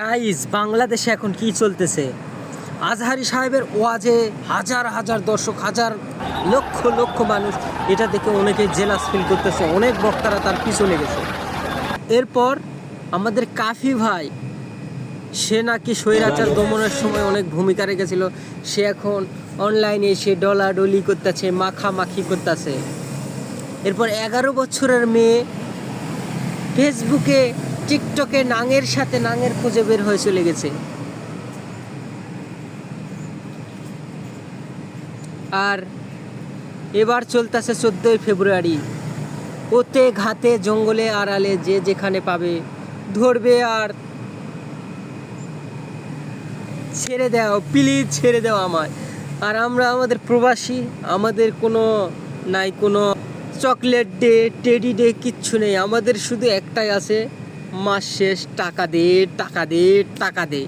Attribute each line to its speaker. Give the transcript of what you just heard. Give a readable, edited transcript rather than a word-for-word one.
Speaker 1: Guys, বাংলাদেশে এখন কি চলতেছে? আজহারি সাহেবের ওয়াজে হাজার হাজার দর্শক, হাজার লক্ষ লক্ষ মানুষ এটা দেখে অনেকে জেলাস ফিল করতেছে। অনেক বক্তারা তার পিছনে গেছে। এরপর আমাদের কাফি ভাই, সে নাকি স্বৈরাচার দমনের সময় অনেক ভূমিকা রেখেছিল। সে এখন অনলাইনে এসে ডলাডলি করতেছে, মাখামাখি করতেছে। এরপর 11 বছরের মেয়ে ফেসবুকে, টিকটকে নাঙের সাথে নাঙের খুঁজে বের হয়ে চলে গেছে। আর এবার চলতেছে 14ই ফেব্রুয়ারি। ওতে ঘাতে জঙ্গলে আড়ালে যে যেখানে পাবে ধরবে আর ছেড়ে দাও, প্লিজ ছেড়ে দাও আমায়। আর আমরা আমাদের প্রবাসী, আমাদের কোনো নাই, কোনো চকলেট ডে, টেডি ডে কিচ্ছু নেই। আমাদের শুধু একটাই আছে, মাস শেষ টাকা দে, টাকা দে, টাকা দে।